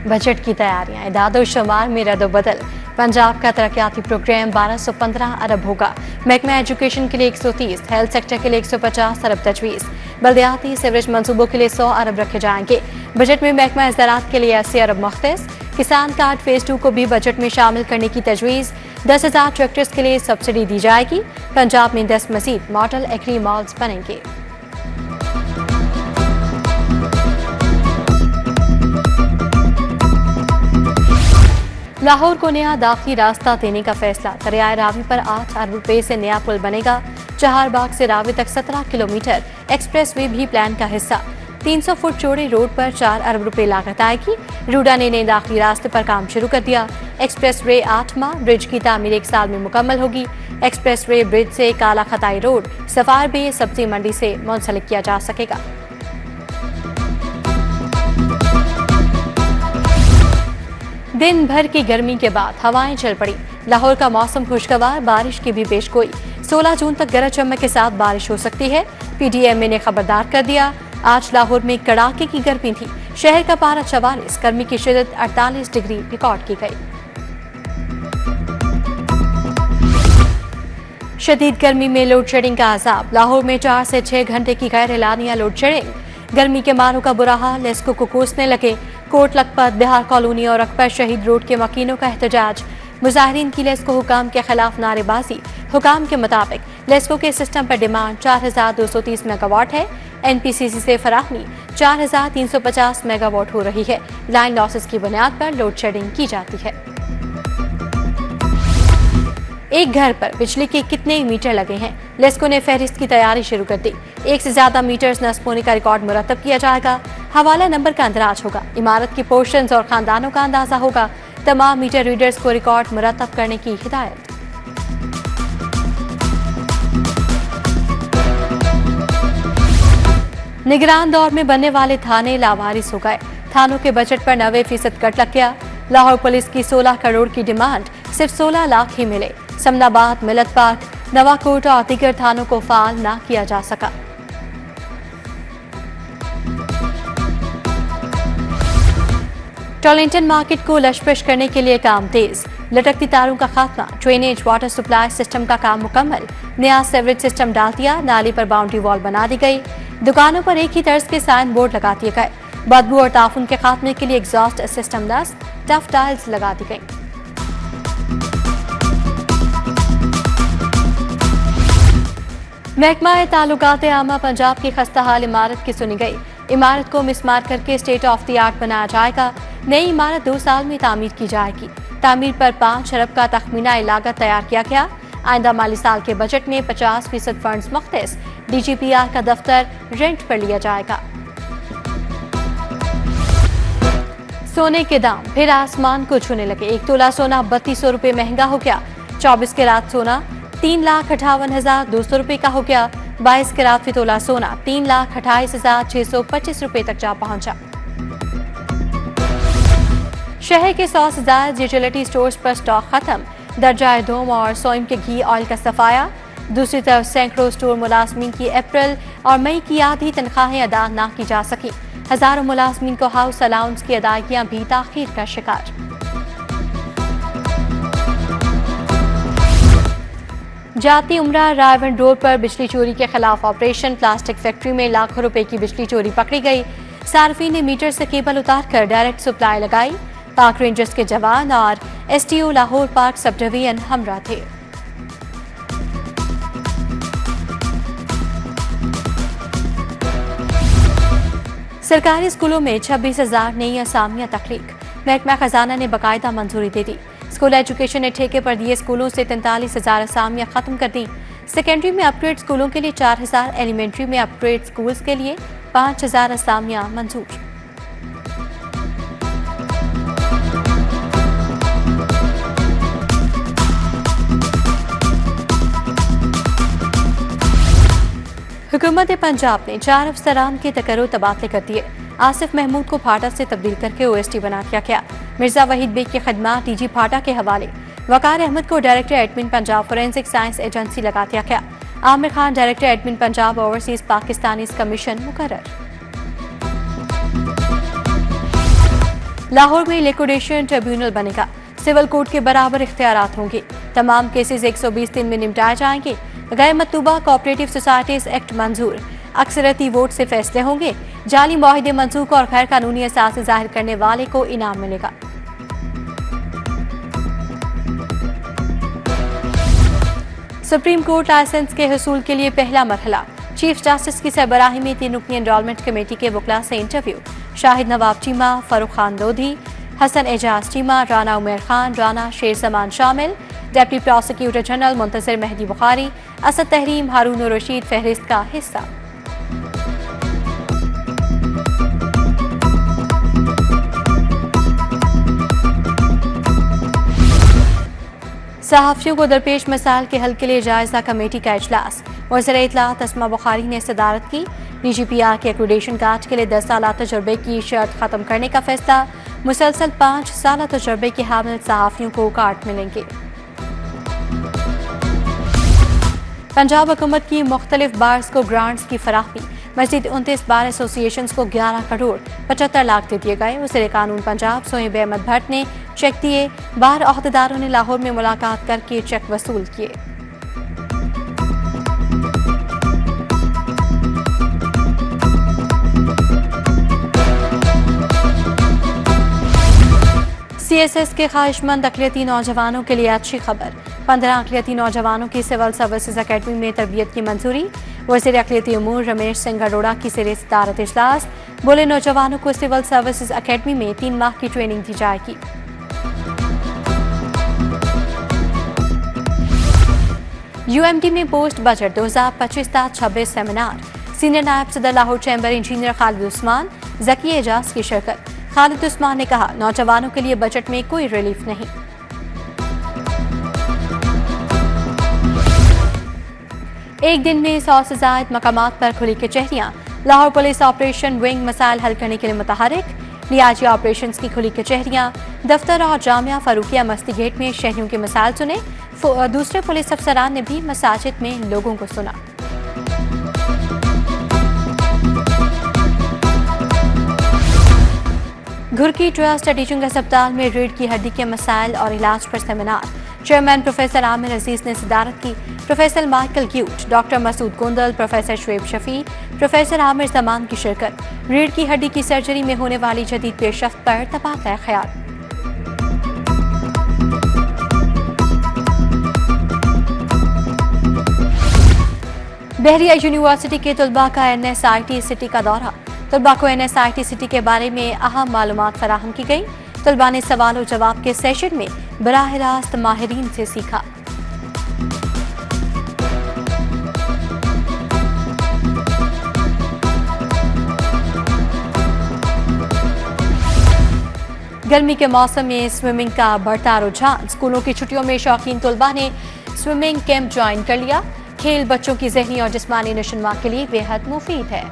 Budget की तैयारियां, इदाद शुमार में रद्द-बदल। पंजाब का तरक्याती प्रोग्राम 1215 अरब होगा। महकमा एजुकेशन के लिए 130, हेल्थ सेक्टर के लिए 150 अरब तजवीज़। बल्दियाती सीवरेज मंसूबों के लिए 100 अरब रखे जाएंगे। बजट में महकमा ज़राअत के लिए 80 अरब मुख्तस। किसान कार्ड फेज 2 को भी बजट में शामिल करने की तजवीज़। 10,000 ट्रैक्टर्स के लिए सब्सिडी दी जाएगी। पंजाब में 10 मजीद मॉडल एग्री मॉल्स बनेंगे। लाहौर को नया दाखिली रास्ता देने का फैसला। दरियाए रावी पर 8 अरब रुपए से नया पुल बनेगा। चहारबाग से रावी तक 17 किलोमीटर एक्सप्रेस वे भी प्लान का हिस्सा। 300 फुट चौड़े रोड पर 4 अरब रुपए लागत आएगी। रूडा ने नए दाखिली रास्ते पर काम शुरू कर दिया। एक्सप्रेस वे 8 माह, ब्रिज की तामीर 1 साल में मुकम्मल होगी। एक्सप्रेस वे ब्रिज से काला खताई रोड सफार बे सब्जी मंडी से मुंसलिक किया जा सकेगा। दिन भर की गर्मी के बाद हवाएं चल पड़ी। लाहौर का मौसम खुशगवार, बारिश की भी पेशगोई। 16 जून तक गरज चमक के साथ बारिश हो सकती है। PDMA ने खबरदार कर दिया। आज लाहौर में कड़ाके की गर्मी थी। शहर का पारा 44, गर्मी की शिद्दत 48 डिग्री रिकॉर्ड की गई। शदीद गर्मी में लोड शेडिंग का अजाब। लाहौर में 4 से 6 घंटे की गैर एलानिया लोड शेडिंग। गर्मी के मारों का बुरा हाल, लेस्को को कोसने लगे। कोट लखपत, बिहार कॉलोनी और अकबर शहीद रोड के मकीनों का एहतजाज। मुजाहिरीन की लेस्को हुकाम के खिलाफ नारेबाजी। हुकाम के मुताबिक लेस्को के सिस्टम पर डिमांड 4230 मेगावाट है। NPCC से फराहमी 4350 मेगावाट हो रही है। लाइन लॉसेस की बुनियाद पर लोड शेडिंग की जाती है। एक घर पर बिजली के कितने मीटर लगे हैं? लेस्को ने फहरिस्त की तैयारी शुरू कर दी। 1 से ज्यादा मीटर्स नस्ब होने का रिकॉर्ड मुरतब किया जाएगा। हवाला नंबर का अंदराज होगा। इमारत की पोर्शंस और खानदानों का अंदाजा होगा। तमाम मीटर रीडर्स को रिकॉर्ड मुरतब करने की हिदायत। निगरान दौर में बनने वाले थाने लावारिस हो गए। थानों के बजट पर 90% कट लग गया। लाहौर पुलिस की 16 करोड़ की डिमांड, सिर्फ 16 लाख ही मिले। समनाबाद, मिलत पार्क, नवाकोट और दीगर थानों को फाल न किया जा सका। टॉलिंटन मार्केट को लशपेश करने के लिए काम तेज। लटकती तारों का खात्मा, ड्रेनेज वाटर सप्लाई सिस्टम का काम मुकम्मल। नया सेवरेज सिस्टम डाल दिया। नाली पर बाउंड्री वॉल बना दी गई। दुकानों पर एक ही तर्ज के साइन बोर्ड लगा दिए गए। बदबू और ताफुन के खात्मे के लिए एग्जॉस्ट सिस्टम नस्ब, टफ टाइल्स लगा दी गई। महकमा ताल्लुकात आमा पंजाब की खस्ताहाल इमारत की सुनी गई। इमारत को मिसमार करके स्टेट ऑफ द आर्ट बनाया जाएगा। नई इमारत 2 साल में तामीर की जाएगी। तामीर पर 5 अरब का तखमीना लागत तैयार किया गया। आइंदा माली साल के बजट में 50% फंड्स मुख्तस। DGPR का दफ्तर रेंट पर लिया जाएगा। सोने के दाम फिर आसमान को छूने लगे। 1 तोला सोना 3200 रुपए महंगा हो गया। 24 कैरात सोना 3,58,200 रुपए का हो गया। 22 कैरात फी तोला सोना 3,28,625 रुपए तक जा पहुंचा। शहर के 100 से ज्यादा यूटिलिटी स्टोर्स पर स्टॉक खत्म। दर्जाए दोम और सोइम के घी ऑयल का सफाया। दूसरी तरफ सैकड़ों स्टोर मुलाजमीन की अप्रैल और मई की आधी तनख्वाहें अदा न की जा सकी। हजारों मुलाजमीन को हाउस अलाउंस की अदायगियां भी ताखीर का शिकार। जाती उमरा रायवन रोड पर बिजली चोरी के खिलाफ ऑपरेशन। प्लास्टिक फैक्ट्री में लाखों रुपए की बिजली चोरी पकड़ी गई। सार्फिन ने मीटर से केबल उतारकर डायरेक्ट सप्लाई लगाई। पाक रेंजर्स के जवान और STO Lahore park sub division हमरा थे। सरकारी स्कूलों में 26,000 नई असामियां तख्लीक। महकमा खजाना ने बाकायदा मंजूरी दे दी। स्कूल एजुकेशन ने ठेके पर दिए स्कूलों से 43,000 असामियां खत्म कर दी। सेकेंडरी में अपग्रेड स्कूलों के लिए 4,000, एलिमेंट्री में अपग्रेड स्कूल्स के लिए 5,000 असामियां मंजूर। हुकूमत पंजाब ने 4 अफसरान के तकर्रो तबादले कर दिए। आसिफ महमूद को फाटा से तब्दील करके OST बना दिया गया। मिर्जा वहीद बेग की खदमात DG फाटा के हवाले। वकार अहमद को director admin Punjab forensic science agency लगा दिया गया। Aamir Khan director admin Punjab overseas Pakistani commission मुकर्रर। लाहौर में लिक्विडेशन ट्रिब्यूनल बनेगा, सिविल कोर्ट के बराबर इख्तियारात होंगे, तमाम केसेस 120 दिन में निपटाए जाएंगे। गैर मतलूबा कोऑपरेटिव सोसाइटीज एक्ट मंजूर, अक्सरती वोट से फैसले होंगे। जाली मुआहिदे मंसूख और गैर कानूनी असासे जाहिर करने वाले को इनाम मिलेगा। सुप्रीम कोर्ट लाइसेंस के हसूल के लिए पहला मरहला, चीफ जस्टिस की सरबराही में 3 रुकनी एनरोलमेंट कमेटी के वकला से इंटरव्यू। शाहिद नवाब चीमा, फरूख खान लोधी, हसन एजाज चीमा, राना उमेर खान, राना शेर जमान शामिल। Deputy prosecutor general Muntasir Mehdi Bukhari, Asad Tahreem, Haroon Rasheed फहरिस्त का हिस्सा। सहाफ़ियों को दरपेश मसाइल के हल के लिए जायजा कमेटी का इजलास, वज़ीर इत्तलाआत अस्मा बुखारी ने सदारत की। DGPR के एक्रीडेशन कार्ड के लिए 10 साल तजर्बे की शर्त खत्म करने का फैसला, मुसलसल 5 साल तजर्बे के हामिल सहाफ़ियों को कार्ड मिलेंगे। पंजाब हुकूमत की मुख्तलिफ बार्स को ग्रांट्स की फराहमी, मज़ीद 29 बार एसोसिएशंस को 11 करोड़ 75 लाख दे दिए गए। वज़ीर कानून पंजाब सोहेब अहमद भट्ट ने चेक दिए, बार अहदेदारों ने लाहौर में मुलाकात करके चेक वसूल किए। CSS के ख्वाहिशमंद अक़लियती नौजवानों के लिए अच्छी खबर, 15 अक़लियती नौजवानों की सिविल सर्विसेज अकेडमी में तरबियत की मंजूरी। वज़ीर अक़लियती उमूर रमेश सिंह अरोड़ा की सिरे सदारत इजलास, बोले नौजवानों को सिविल सर्विसेज अकेडमी में 3 माह की ट्रेनिंग दी जाएगी। UMD में पोस्ट बजट 2025-26 सेमिनार, सीनियर नायब सदर लाहौर चैम्बर इंजीनियर खालिद उस्मान, जकी एजाज की शिरकत। खालिद उस्मान ने कहा, नौजवानों के लिए बजट में कोई रिलीफ नहीं। एक दिन में 100 से ज़ायद मकामात पर खुली कचहरियां, लाहौर पुलिस ऑपरेशन विंग मसाइल हल करने के लिए मुतहरिक। लियाजी ऑपरेशन की खुली कचहरियां, दफ्तर और जामिया फरूकिया मस्ती गेट में शहरियों के मसाइल सुने। दूसरे पुलिस अफसरान ने भी मसाजिद में लोगों को सुना। घुरकी ट्रस्ट टीचिंग अस्पताल में रीढ़ की हड्डी के मसाइल और इलाज पर seminar, chairman professor Aamir Aziz ने सदारत की। Professor Michael Gute, doctor Masood Gondal, professor Shoaib Shafi, professor Aamir Zaman की शिरकत। रीढ़ की हड्डी की सर्जरी में होने वाली जदीद पेशरफ्त पर तबादला ख्याल। बहरिया यूनिवर्सिटी के तलबा का NSIT सिटी का दौरा, तलबा को NSIT सिटी के बारे में अहम मालूमात फराहम की गई। तलबा ने सवाल और जवाब के सेशन में बराह रास्त माहिरीन से सीखा। गर्मी के मौसम में स्विमिंग का बढ़ता रुझान, स्कूलों की छुट्टियों में शौकीन तलबा ने स्विमिंग कैंप ज्वाइन कर लिया। खेल बच्चों की ज़हनी और जिस्मानी नशोनुमा के लिए बेहद मुफीद है।